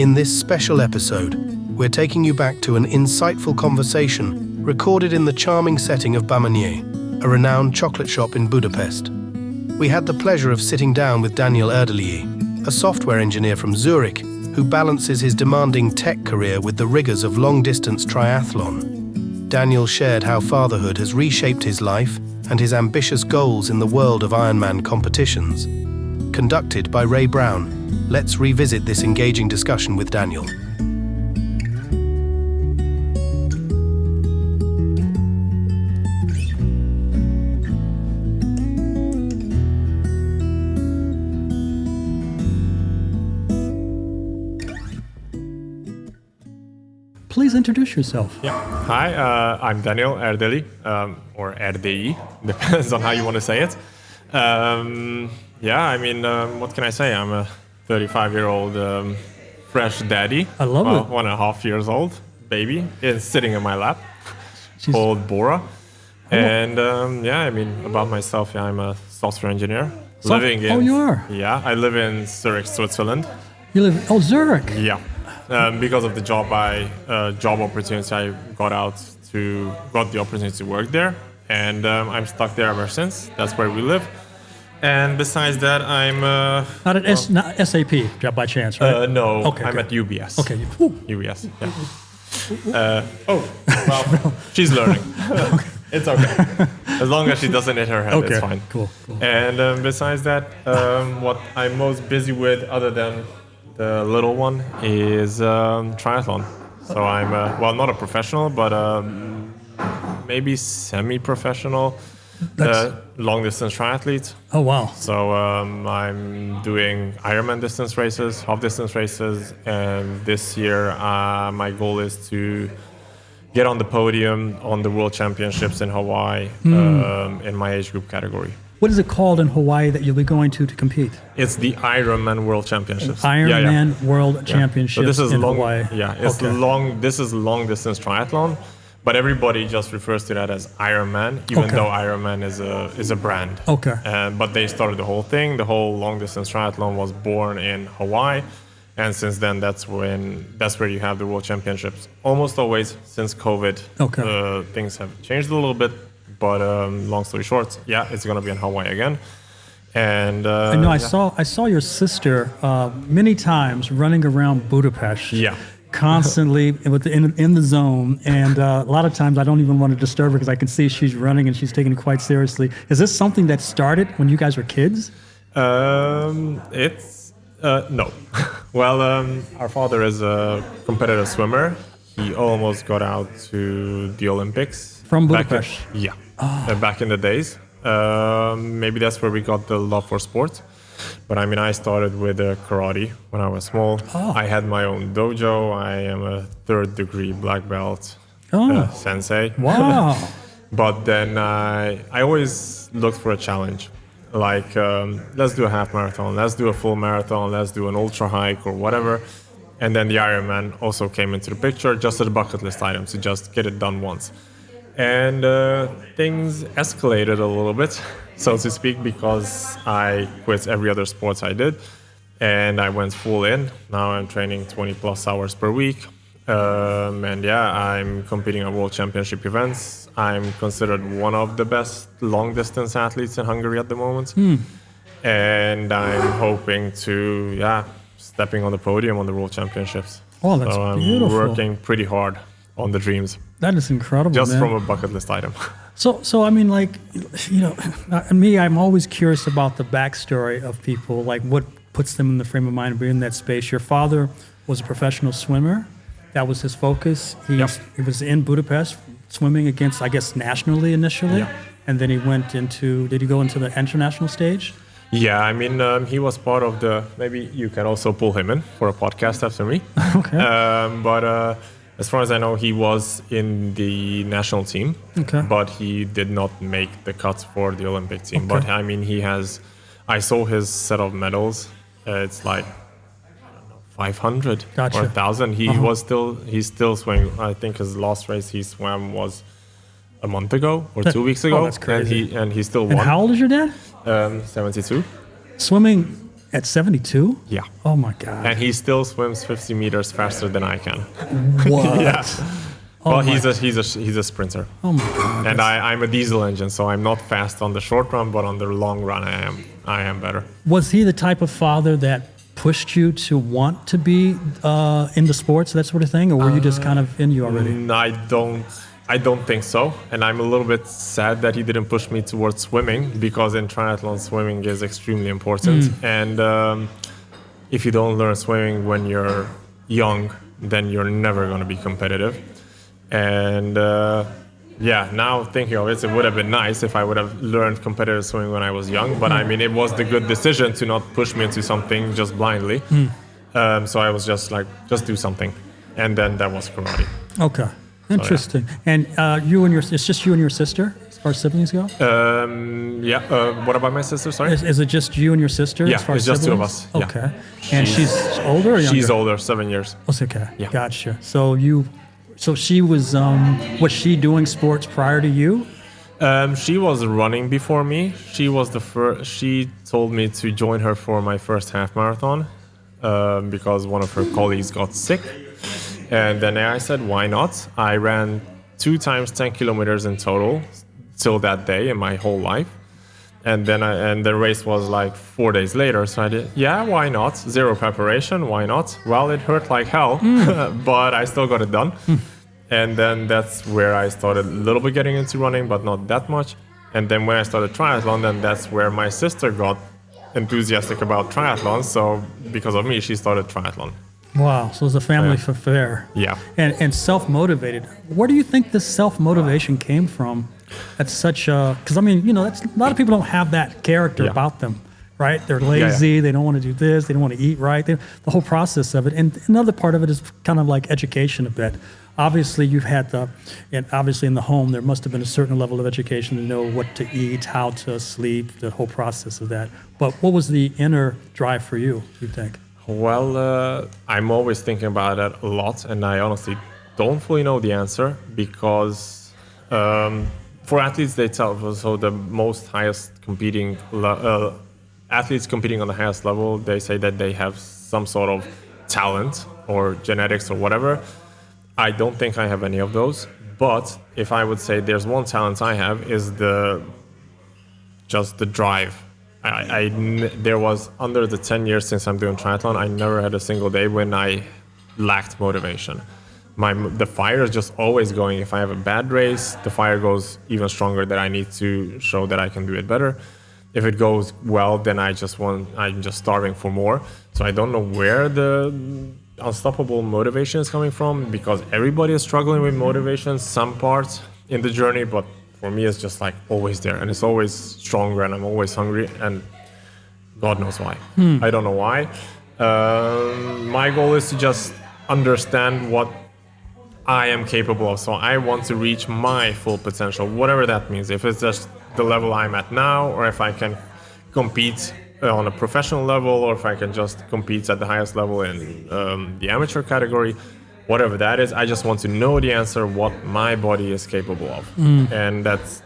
In this special episode, we're taking you back to an insightful conversation recorded in the charming setting of Bamanier, a renowned chocolate shop in Budapest. We had the pleasure of sitting down with Daniel Erdelyi, a software engineer from Zurich, who balances his demanding tech career with the rigors of long-distance triathlon. Daniel shared how fatherhood has reshaped his life and his ambitious goals in the world of Ironman competitions. Conducted by Ray Brown, let's revisit this engaging discussion with Daniel. Please introduce yourself. Yeah. Hi, I'm Daniel Erdelyi, or Erdelyi, depends on how you want to say it. What can I say? I'm a 35-year-old fresh daddy. I love it. 1.5 years old baby is sitting in my lap, called Bora. And about myself, I'm a software engineer. You are? Yeah, I live in Zurich, Switzerland. You live, Zurich? Yeah. Because of the job opportunity, I got the opportunity to work there, and I'm stuck there ever since. That's where we live. And besides that, I'm not SAP job by chance, right? No. Okay, I'm at UBS. Okay. UBS. Yeah. She's learning. Okay. It's okay. As long as she doesn't hit her head, okay. It's fine. Cool. And besides that, what I'm most busy with, other than the little one, is triathlon. So I'm not a professional, but maybe semi-professional long-distance triathlete. Oh wow! So I'm doing Ironman distance races, half-distance races, and this year my goal is to get on the podium on the World Championships in Hawaii in my age group category. What is it called in Hawaii that you'll be going to compete? It's the Ironman World Championships. Ironman World Championships so this is in long, Hawaii. Yeah, it's long. This is long distance triathlon, but everybody just refers to that as Ironman, even though Ironman is a brand. Okay. But they started the whole thing. The whole long distance triathlon was born in Hawaii, and since then that's where you have the World Championships. Almost always since COVID, things have changed a little bit. But long story short, it's going to be in Hawaii again. And I know I saw your sister many times running around Budapest. Yeah. Constantly in the zone, and a lot of times I don't even want to disturb her because I can see she's running and she's taking it quite seriously. Is this something that started when you guys were kids? It's no. Well, our father is a competitive swimmer. He almost got out to the Olympics from Budapest. Back in the days. Maybe that's where we got the love for sports. But I mean, I started with karate when I was small. I had my own dojo. I am a 3rd degree black belt sensei. Wow. But then I always looked for a challenge. Like, let's do a half marathon, let's do a full marathon, let's do an ultra hike or whatever. And then the Ironman also came into the picture, just as a bucket list item, to just get it done once. And things escalated a little bit, so to speak, because I quit every other sports I did, and I went full in. Now I'm training 20 plus hours per week, I'm competing at World Championship events. I'm considered one of the best long distance athletes in Hungary at the moment, and I'm hoping to stepping on the podium on the World Championships. Oh, that's beautiful. I'm working pretty hard on the dreams. That is incredible, just man. From a bucket list item. So I mean, like, me, I'm always curious about the backstory of people, like what puts them in the frame of mind to be in that space. Your father was a professional swimmer. That was his focus. He was in Budapest swimming against, I guess, nationally initially. And then he did he go into the international stage? Yeah, I mean, he was part of maybe you can also pull him in for a podcast after me. Okay. But as far as I know, he was in the national team. Okay. But he did not make the cut for the Olympic team. Okay. But I mean, I saw his set of medals. It's like 500 or 1,000. He's still swimming. I think his last race he swam was a month ago or 2 weeks ago. Oh, that's crazy. And he still won. And how old is your dad? 72. Swimming At 72? Yeah. Oh my God. And he still swims 50 meters faster than I can. What? Yeah. Oh Well, my- he's a sprinter. Oh my God. And I'm a diesel engine, so I'm not fast on the short run, but on the long run, I am better. Was he the type of father that pushed you to want to be into sports, that sort of thing, or were you just kind of in you already? I don't think so. And I'm a little bit sad that he didn't push me towards swimming, because in triathlon, swimming is extremely important. And if you don't learn swimming when you're young, then you're never going to be competitive. And now thinking of it, it would have been nice if I would have learned competitive swimming when I was young. But I mean, it was the good decision to not push me into something just blindly. So I was just like, just do something. And then that was karate. Okay. Interesting. And it's just you and your sister, as far as siblings go? What about my sister? Sorry. Is it just you and your sister? Yeah, as far it's as just two of siblings? us, yeah. Okay. And she's older or younger? She's older, 7 years. Oh, okay. Yeah. Gotcha. So she was she doing sports prior to you? She was running before me. She was the first. She told me to join her for my first half marathon because one of her colleagues got sick. And then I said, why not? I ran 2 times 10 kilometers in total till that day in my whole life. And then the race was like 4 days later. So I did, why not? 0 preparation, why not? Well, it hurt like hell, but I still got it done. And then that's where I started a little bit getting into running, but not that much. And then when I started triathlon, then that's where my sister got enthusiastic about triathlon. So because of me, she started triathlon. Wow. So it was a family affair. Yeah. And self-motivated. Where do you think this self-motivation came from? That's such a... Because, I mean, that's, a lot of people don't have that character about them, right? They're lazy. They don't want to do this. They don't want to eat right. The whole process of it. And another part of it is kind of like education a bit. Obviously, you've had and obviously in the home, there must have been a certain level of education to know what to eat, how to sleep, the whole process of that. But what was the inner drive for you think? Well, I'm always thinking about that a lot, and I honestly don't fully know the answer because for athletes, they tell us, so the most highest competing athletes competing on the highest level, they say that they have some sort of talent or genetics or whatever. I don't think I have any of those, but if I would say there's one talent I have is just the drive. There was, under the 10 years since I'm doing triathlon, I never had a single day when I lacked motivation. The fire is just always going. If I have a bad race, the fire goes even stronger, that I need to show that I can do it better. If it goes well, then I'm just starving for more. So I don't know where the unstoppable motivation is coming from, because everybody is struggling with motivation some parts in the journey, but for me it's just like always there, and it's always stronger, and I'm always hungry, and God knows why. I don't know why. My goal is to just understand what I am capable of, so I want to reach my full potential, whatever that means. If it's just the level I'm at now, or if I can compete on a professional level, or if I can just compete at the highest level in the amateur category, whatever that is, I just want to know the answer, what my body is capable of. And that's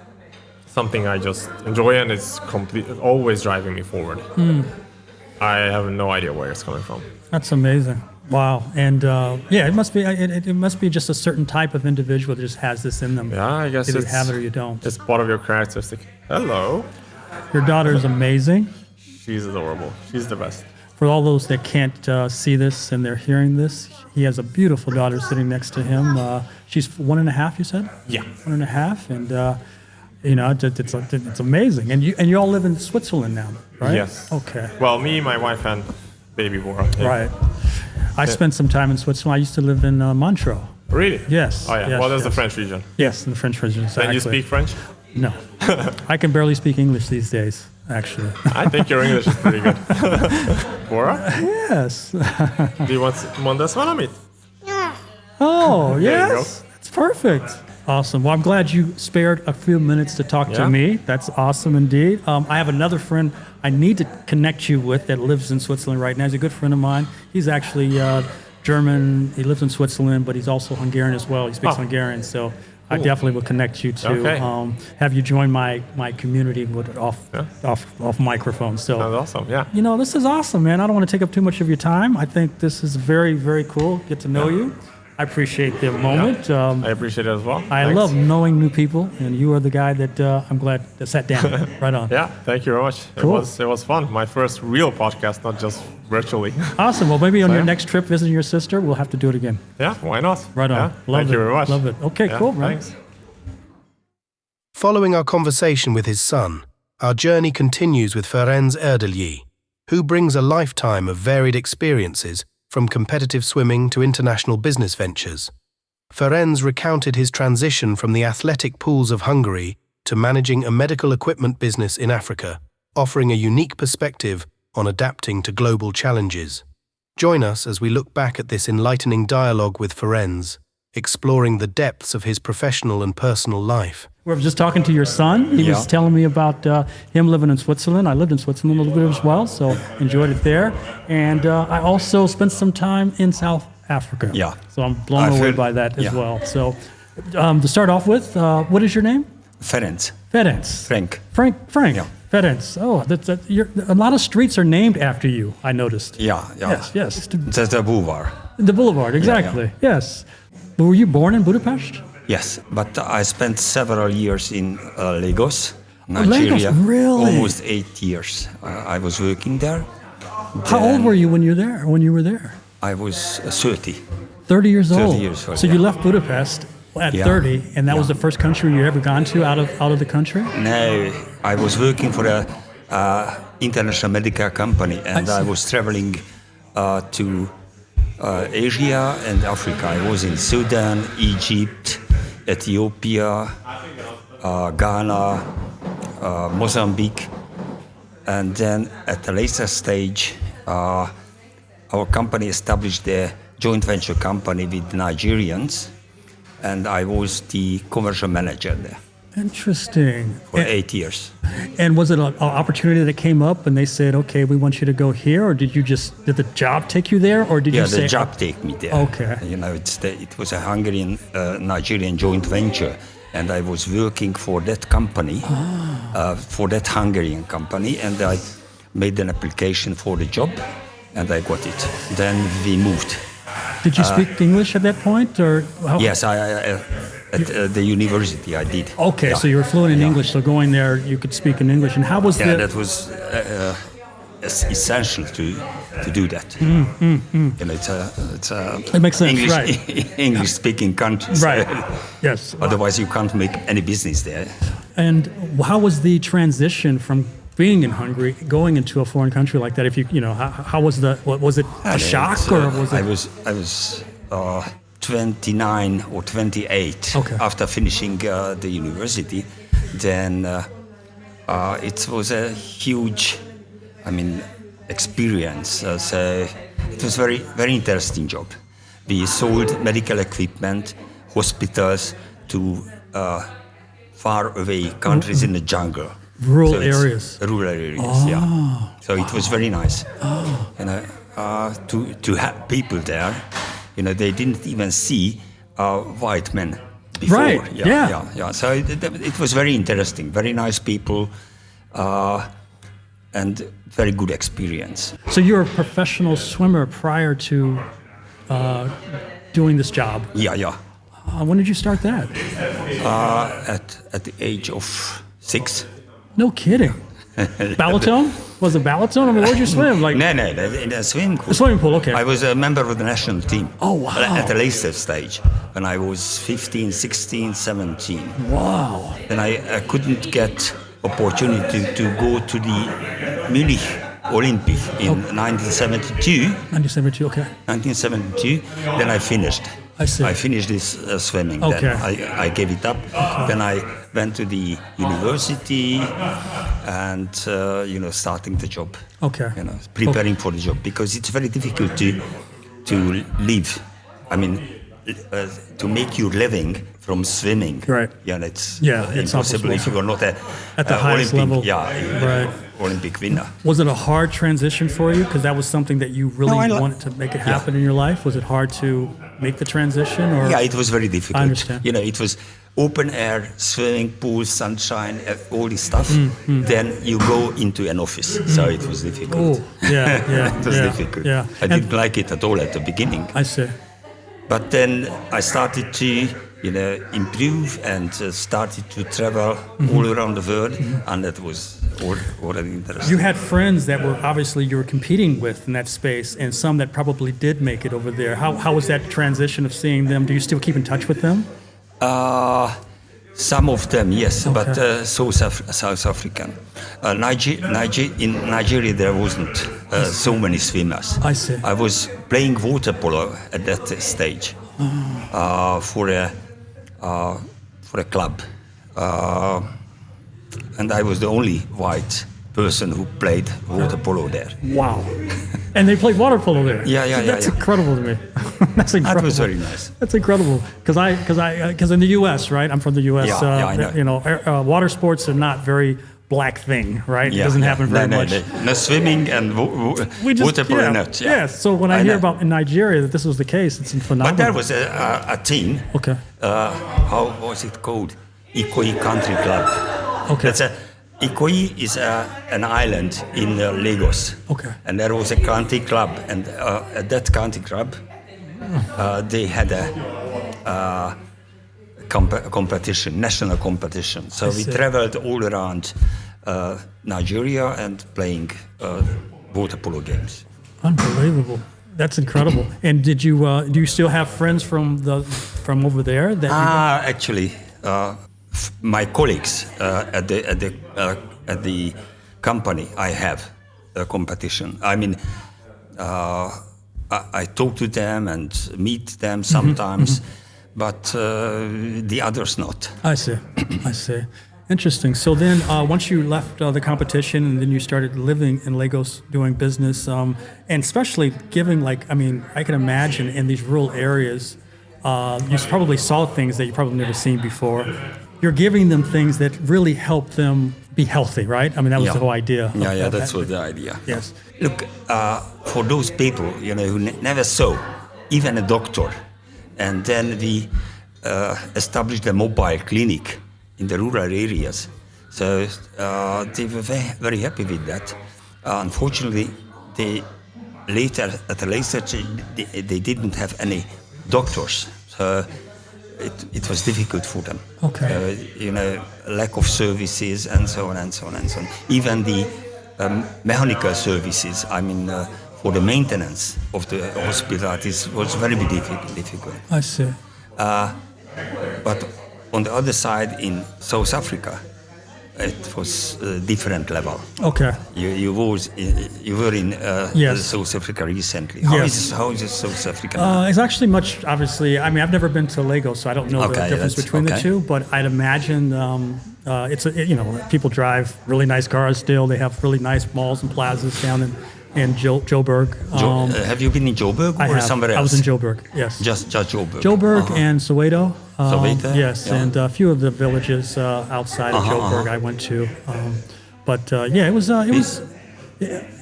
something I just enjoy, and it's always driving me forward. I have no idea where it's coming from. That's amazing. Wow. And it must be just a certain type of individual that just has this in them. Yeah, I guess either you have it or you don't. It's part of your characteristic. Hello. Your daughter is amazing. She's adorable. She's the best. For all those that can't see this and they're hearing this, he has a beautiful daughter sitting next to him. She's 1.5, you said? Yeah. 1.5, and it's amazing. And you all live in Switzerland now, right? Yes. Okay. Well, me, my wife, and baby Bora. Yeah. Right. I spent some time in Switzerland. I used to live in Montreux. Really? Yes. Oh yeah. Yes, well, that's yes. the French region. Yes, in the French region. Exactly. And you speak French? No. I can barely speak English these days, actually. I think your English is pretty good. Bora? Yes. Do you want this one, Amit? Oh, There you yes. That's perfect. Awesome. Well, I'm glad you spared a few minutes to talk to me. That's awesome indeed. I have another friend I need to connect you with that lives in Switzerland right now. He's a good friend of mine. He's actually German. He lives in Switzerland, but he's also Hungarian as well. He speaks Hungarian. So I definitely will connect you to have you join my community with off microphone. So That's awesome. Yeah. this is awesome, man. I don't want to take up too much of your time. I think this is very, very cool. Get to know you. I appreciate the moment. I appreciate it as well. I love knowing new people, and you are the guy that I'm glad that sat down. Right on. Yeah, thank you very much. Cool. It was fun. My first real podcast, not just virtually. Awesome. Well, maybe on your next trip visiting your sister, we'll have to do it again. Yeah, why not? Right on. Yeah, thank you very much. Love it. Okay, cool, man. Thanks. Following our conversation with his son, our journey continues with Ferenc Erdelyi, who brings a lifetime of varied experiences from competitive swimming to international business ventures. Ferenc recounted his transition from the athletic pools of Hungary to managing a medical equipment business in Africa, offering a unique perspective on adapting to global challenges. Join us as we look back at this enlightening dialogue with Ferenc, exploring the depths of his professional and personal life. We were just talking to your son. He was telling me about him living in Switzerland. I lived in Switzerland a little bit as well, so enjoyed it there. And I also spent some time in South Africa. Yeah. So I'm blown away by that as well. So to start off with, what is your name? Ferenc. Ferenc. Frank. Frank. Yeah. Ferenc. Oh, a lot of streets are named after you, I noticed. Yeah. Yes. That's the boulevard. The boulevard, exactly. Yes. But were you born in Budapest? Yes, but I spent several years in Lagos, Nigeria. Lagos, really? Almost 8 years. I was working there. How old were you when you were there? I was 30. 30 years old. 30 years old. So you left Budapest at 30, and that was the first country you ever gone to out of the country? No, I was working for a international medical company, and I was traveling to Asia and Africa. I was in Sudan, Egypt, Ethiopia, Ghana, Mozambique, and then at a later stage, our company established a joint venture company with Nigerians, and I was the commercial manager there. Interesting. For 8 years. And was it an opportunity that came up and they said, okay, we want you to go here, or did the job take you there, or did you say... Yeah, the job take me there. Okay. It was a Hungarian-Nigerian joint venture, and I was working for that company, for that Hungarian company, and I made an application for the job, and I got it. Then we moved. Did you speak English at that point, or how? Yes, at the university I did. Okay, so you were fluent in English, so going there you could speak in English. And how was that was essential to do that. It makes sense, English, right? English-speaking country. Right. Yes. Otherwise, you can't make any business there. And how was the transition from being in Hungary, going into a foreign country like that? If how was it a shock, or was it? I was 29 or 28 after finishing the university. Then it was a huge, experience. So it was very, very interesting job. We sold medical equipment, hospitals to far away countries in the jungle. Rural areas. Rural areas, yeah. So it was very nice. To have people there, they didn't even see white men before. Right. Yeah. So it was very interesting. Very nice people, and very good experience. So you're a professional swimmer prior to doing this job. Yeah. When did you start that? At the age of 6. No kidding. Balaton? Was it Balaton? Where did you swim? No, in a swimming pool. A swimming pool, okay. I was a member of the national team. Oh, wow. At the later stage, when I was 15, 16, 17. Wow. Then I couldn't get opportunity to go to the Munich Olympic in 1972. 1972, okay. 1972, then I finished. I see. I finished this swimming. Okay. Then I gave it up. Okay. Then I went to the university and, starting the job. Okay. Preparing for the job, because it's very difficult to live. To make your living from swimming. Right. It's impossible if you are not at the highest Olympic, level. Right. Olympic winner. Was it a hard transition for you? Because that was something that you really wanted to make it happen in your life. Was it hard to make the transition? Or? Yeah, it was very difficult. I understand. You know, it was open air, swimming pool, sunshine, all this stuff. Then you go into an office, so it was difficult. Oh, yeah. It was difficult. Yeah. I didn't like it at all at the beginning. I see. But then I started to, improve and started to travel all around the world, and that was already interesting. You had friends that were obviously you were competing with in that space, and some that probably did make it over there. How was that transition of seeing them? Do you still keep in touch with them? Some of them, yes, but South African. In Nigeria, there wasn't so many swimmers. I see. I was playing water polo at that stage for a club, and I was the only white person who played water polo there. Wow. And they played water polo there. Yeah. That's incredible to me. That's incredible. That was very nice. That's incredible because in the U.S., right? I'm from the U.S. I know. Water sports are not very black thing, right? It doesn't happen very much. No swimming and water polo, not. Yeah. So when I hear about in Nigeria that this was the case, it's phenomenal. But there was a team. Okay. How was it called? Ikoyi Country Club. Okay. Ikoyi is an island in Lagos. Okay. And there was a country club, and at that country club, they had a competition, national competition. So we traveled all around Nigeria and playing water polo games. Unbelievable. That's incredible. And do you still have friends from over there? Actually, my colleagues at the company, I have a competition. I mean, I talk to them and meet them sometimes, but the others not. I see. Interesting. So then once you left the competition and then you started living in Lagos doing business, and especially giving I can imagine in these rural areas, you probably saw things that you probably never seen before. You're giving them things that really help them be healthy, right? I mean, that was the whole idea. Yeah, that's what the idea. Yes. Look, for those people, who never saw even a doctor, and then we established a mobile clinic in the rural areas. So they were very happy with that. Unfortunately, at a later stage, they didn't have any doctors. So it was difficult for them. Okay. Lack of services and so on and so on and so on. Even the mechanical services, for the maintenance of the hospital, it was very difficult. I see. But on the other side, in South Africa, it was a different level. Okay. You were in South Africa recently. How is South Africa? It's actually much, obviously, I've never been to Lagos, so I don't know the difference between the two, but I'd imagine people drive really nice cars still. They have really nice malls and plazas down in Joburg. Have you been in Joburg or somewhere else? I was in Joburg, yes. Just Joburg? Joburg and Soweto. Soweto? Yes, and a few of the villages outside of Joburg I went to.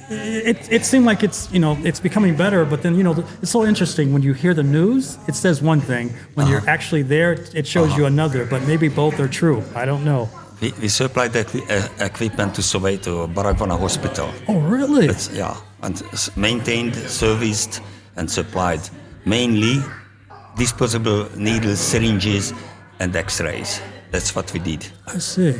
It seemed like it's becoming better, but then, it's so interesting when you hear the news, it says one thing. When you're actually there, it shows you another, but maybe both are true. I don't know. We supplied that equipment to Soweto, Baragwana Hospital. Oh, really? And maintained, serviced, and supplied mainly disposable needles, syringes, and X-rays. That's what we did. I see.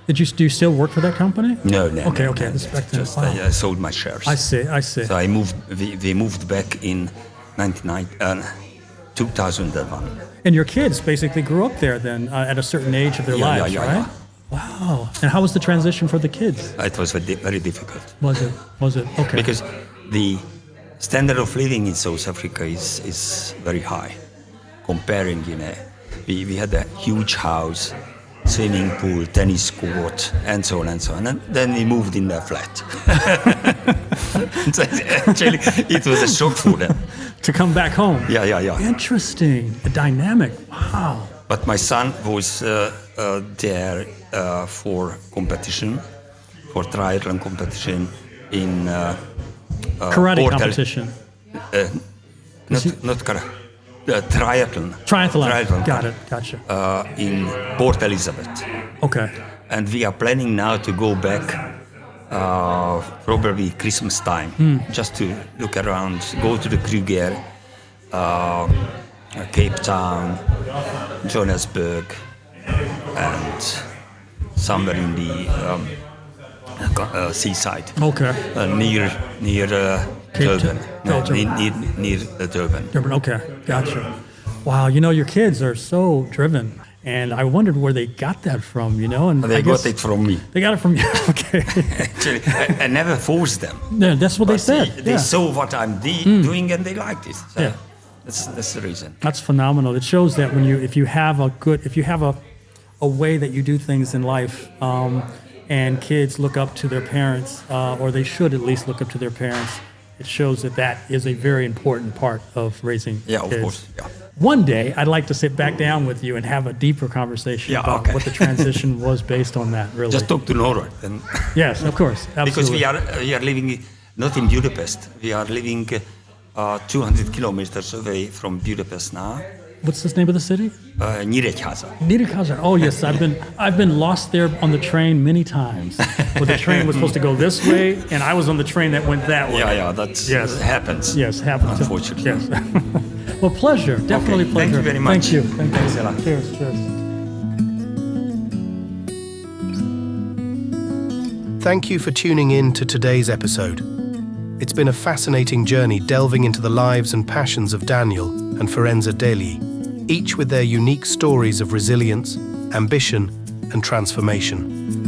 Do you still work for that company? No. Okay. Just I sold my shares. I see. So we moved back in 2001. And your kids basically grew up there then at a certain age of their lives, right? Yeah. Wow. And how was the transition for the kids? It was very difficult. Was it? Okay. Because the standard of living in South Africa is very high. Comparing, we had a huge house, swimming pool, tennis court, and so on and so on. And then we moved in a flat. Actually, it was a shock for them. To come back home? Yeah. Interesting. The dynamic. Wow. But my son was there for competition, for triathlon competition in karate competition. Not karate. triathlon. Triathlon. Got it. Gotcha. In Port Elizabeth. Okay. And we are planning now to go back probably Christmas time, just to look around, go to the Kruger, Cape Town, Johannesburg, and somewhere in the seaside. Okay. Near Durban. No, Durban. near Durban. Durban. Okay. Gotcha. Wow. Your kids are so driven. And I wondered where they got that from, and They got it from me. They got it from you. Okay. Actually, I never forced them. Yeah, that's what they said. They saw what I'm doing and they liked it. So Yeah. that's the reason. That's phenomenal. It shows that if you have a way that you do things in life, and kids look up to their parents, or they should at least look up to their parents, it shows that is a very important part of raising Yeah, kids. of course. Yeah. One day, I'd like to sit back down with you and have a deeper conversation about what the transition was based on that, really. Just talk to Nora. Then. Yes, of course. Absolutely. Because we are living not in Budapest. We are living 200 kilometers away from Budapest now. What's the name of the city? Nyíregyháza. Nyíregyháza. Oh yes, I've been lost there on the train many times. Where the train was supposed to go this way, and I was on the train that went that way. Yeah, that happens. Yes, happens. Unfortunately. Yes. Well, pleasure. Definitely pleasure. Thank you very much. Thank you. Thanks a lot. Cheers. Thank you for tuning in to today's episode. It's been a fascinating journey delving into the lives and passions of Daniel and Ferenc Erdelyi, each with their unique stories of resilience, ambition, and transformation.